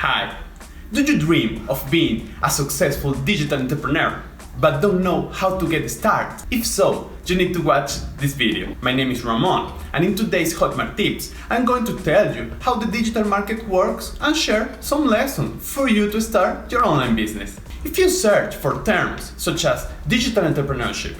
Hi! Do you dream of being a successful digital entrepreneur, but don't know how to get started? If so, you need to watch this video. My name is Ramon, and in today's Hotmart Tips, I'm going to tell you how the digital market works and share some lessons for you to start your online business. If you search for terms such as digital entrepreneurship,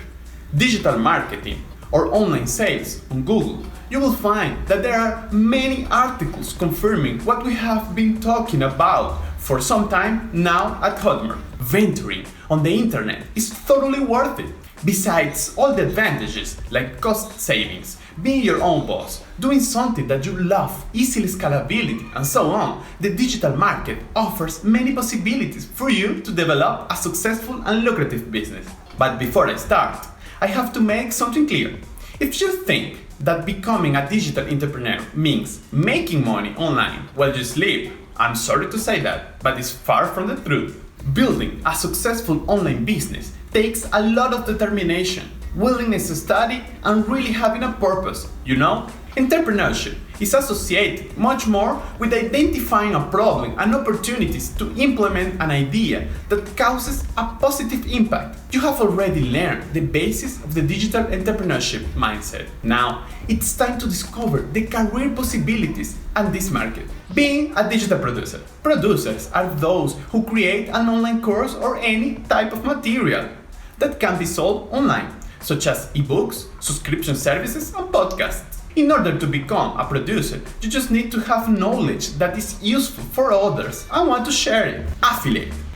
digital marketing, or online sales on Google, you will find that there are many articles confirming what we have been talking about for some time now at Hotmart. Venturing on the internet is totally worth it. Besides all the advantages like cost savings, being your own boss, doing something that you love, easy scalability, and so on, the digital market offers many possibilities for you to develop a successful and lucrative business. But before I start, I have to make something clear. If you think that becoming a digital entrepreneur means making money online while you sleep, I'm sorry to say that, but it's far from the truth. Building a successful online business takes a lot of determination, willingness to study, and really having a purpose, Entrepreneurship is associated much more with identifying a problem and opportunities to implement an idea that causes a positive impact. You have already learned the basis of the digital entrepreneurship mindset. Now, it's time to discover the career possibilities at this market. Being a digital producer. Producers are those who create an online course or any type of material that can be sold online, such as ebooks, subscription services, and podcasts. In order to become a producer, you just need to have knowledge that is useful for others and want to share it.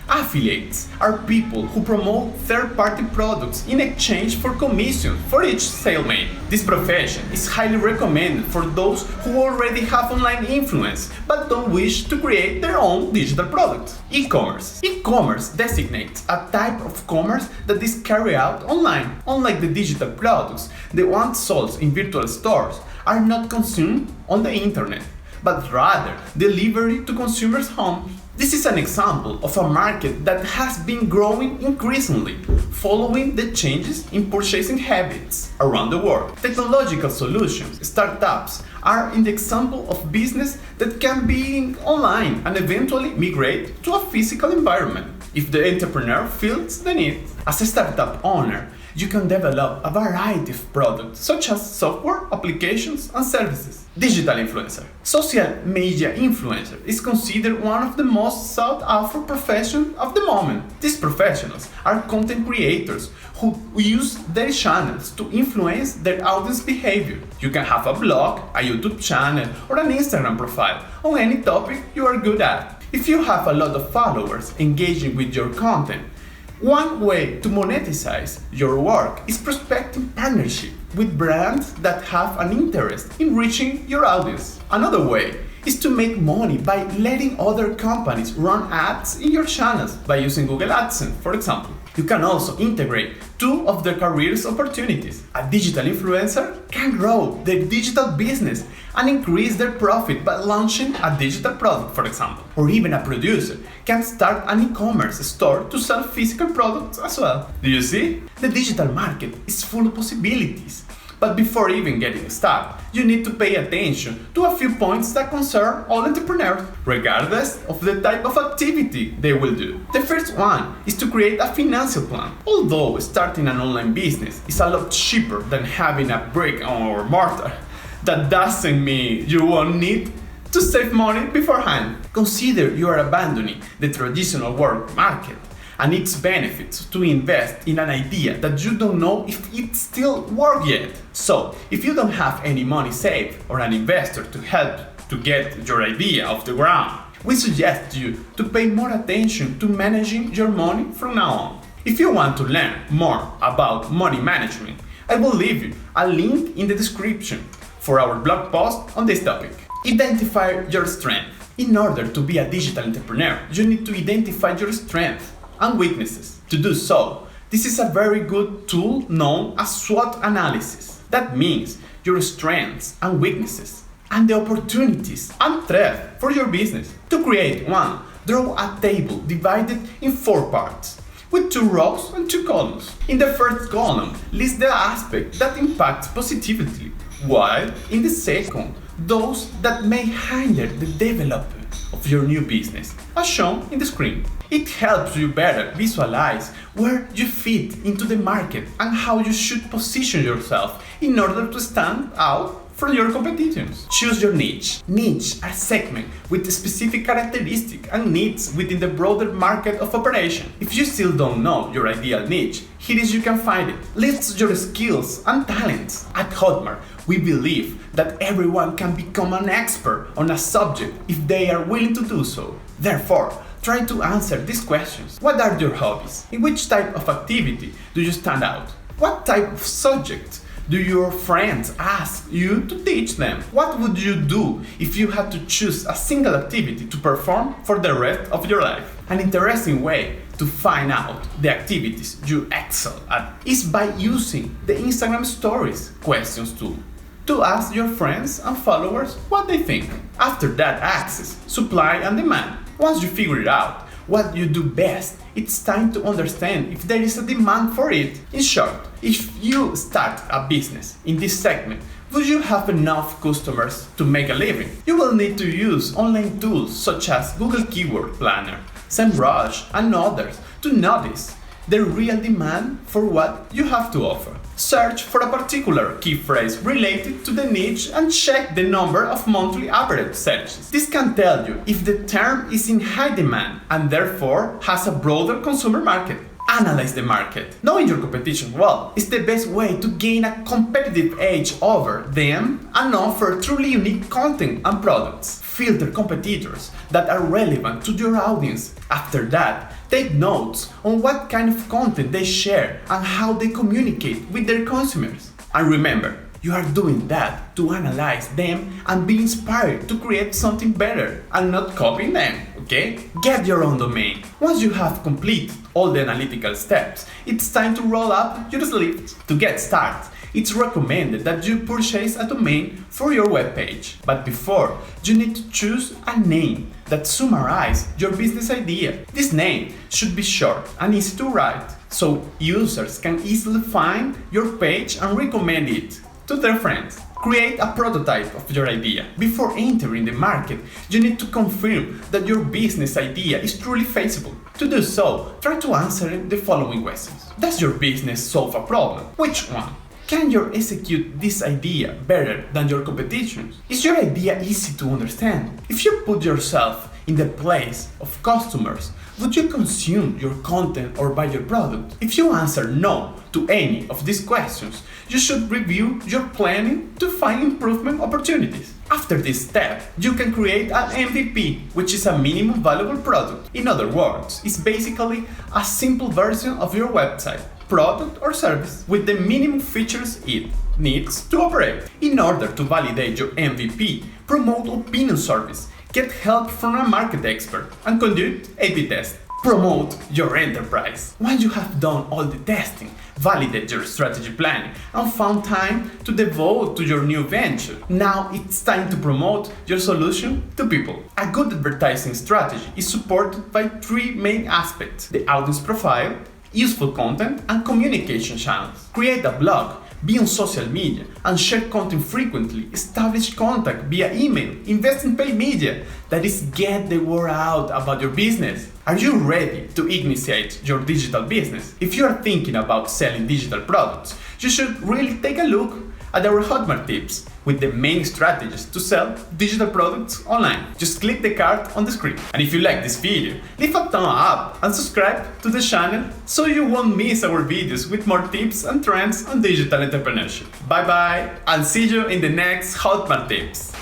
Affiliates are people who promote third-party products in exchange for commission for each sale made. This profession is highly recommended for those who already have online influence but don't wish to create their own digital products. E-commerce. E-commerce designates a type of commerce that is carried out online. Unlike the digital products, the ones sold in virtual stores are not consumed on the internet, but rather delivered to consumers' homes. This is an example of a market that has been growing increasingly, following the changes in purchasing habits around the world. Technological solutions, startups, are an example of business that can be online and eventually migrate to a physical environment if the entrepreneur feels the need. As a startup owner, you can develop a variety of products such as software, applications, and services. Digital influencer. Social media influencer is considered one of the most sought after professions of the moment. These professionals are content creators who use their channels to influence their audience behavior. You can have a blog, a YouTube channel, or an Instagram profile on any topic you are good at. If you have a lot of followers engaging with your content, one way to monetize your work is prospecting partnership with brands that have an interest in reaching your audience. Another way is to make money by letting other companies run ads in your channels by using Google AdSense, for example. You can also integrate two of their careers opportunities. A digital influencer can grow their digital business and increase their profit by launching a digital product, for example. Or even a producer can start an e-commerce store to sell physical products as well. Do you see? The digital market is full of possibilities. But before even getting started, you need to pay attention to a few points that concern all entrepreneurs, regardless of the type of activity they will do. The first one is to create a financial plan. Although starting an online business is a lot cheaper than having a brick or mortar, that doesn't mean you won't need to save money beforehand. Consider you are abandoning the traditional work market and its benefits to invest in an idea that you don't know if it still works yet. So, if you don't have any money saved or an investor to help to get your idea off the ground, we suggest you to pay more attention to managing your money from now on. If you want to learn more about money management, I will leave you a link in the description for our blog post on this topic. Identify your strength. In order to be a digital entrepreneur, you need to identify your strengths and weaknesses. To do so, this is a very good tool known as SWOT analysis. That means your strengths and weaknesses and the opportunities and threats for your business. To create one, draw a table divided in 4 parts with 2 rows and 2 columns. In the first column, list the aspects that impact positively, while in the second, those that may hinder the development of your new business, as shown in the screen. It helps you better visualize where you fit into the market and how you should position yourself in order to stand out from your competitors. Choose your niche. Niche are segments with specific characteristics and needs within the broader market of operation. If you still don't know your ideal niche, here is you can find it. List your skills and talents. At Hotmart, we believe that everyone can become an expert on a subject if they are willing to do so. Therefore, try to answer these questions. What are your hobbies? In which type of activity do you stand out? What type of subject do your friends ask you to teach them? What would you do if you had to choose a single activity to perform for the rest of your life? An interesting way to find out the activities you excel at is by using the Instagram Stories questions tool to ask your friends and followers what they think. After that, access, supply and demand. Once you figure it out, what you do best, it's time to understand if there is a demand for it. In short, if you start a business in this segment, would you have enough customers to make a living? You will need to use online tools such as Google Keyword Planner, SEMrush, and others to notice the real demand for what you have to offer. Search for a particular key phrase related to the niche and check the number of monthly average searches. This can tell you if the term is in high demand and therefore has a broader consumer market. Analyze the market. Knowing your competition well is the best way to gain a competitive edge over them and offer truly unique content and products. Filter competitors that are relevant to your audience. After that, take notes on what kind of content they share and how they communicate with their consumers. And remember, you are doing that to analyze them and be inspired to create something better and not copying them, okay? Get your own domain. Once you have completed all the analytical steps, it's time to roll up your sleeves. To get started, it's recommended that you purchase a domain for your webpage. But before, you need to choose a name that summarizes your business idea. This name should be short and easy to write, so users can easily find your page and recommend it to their friends. Create a prototype of your idea. Before entering the market, you need to confirm that your business idea is truly feasible. To do so, try to answer the following questions. Does your business solve a problem? Which one? Can you execute this idea better than your competition? Is your idea easy to understand? If you put yourself in the place of customers, would you consume your content or buy your product? If you answer no to any of these questions, you should review your planning to find improvement opportunities. After this step, you can create an MVP, which is a minimum valuable product. In other words, it's basically a simple version of your website, product or service with the minimum features it needs to operate. In order to validate your MVP, promote opinion surveys, get help from a market expert, and conduct A/B tests. Promote your enterprise. Once you have done all the testing, validate your strategy planning, and found time to devote to your new venture, now it's time to promote your solution to people. A good advertising strategy is supported by three main aspects: the audience profile, useful content, and communication channels. Create a blog, be on social media, and share content frequently. Establish contact via email. Invest in paid media. That is, get the word out about your business. Are you ready to initiate your digital business? If you are thinking about selling digital products, you should really take a look at our Hotmart tips with the main strategies to sell digital products online. Just click the card on the screen. And if you like this video, leave a thumb up and subscribe to the channel so you won't miss our videos with more tips and trends on digital entrepreneurship. Bye bye, and see you in the next Hotmart tips.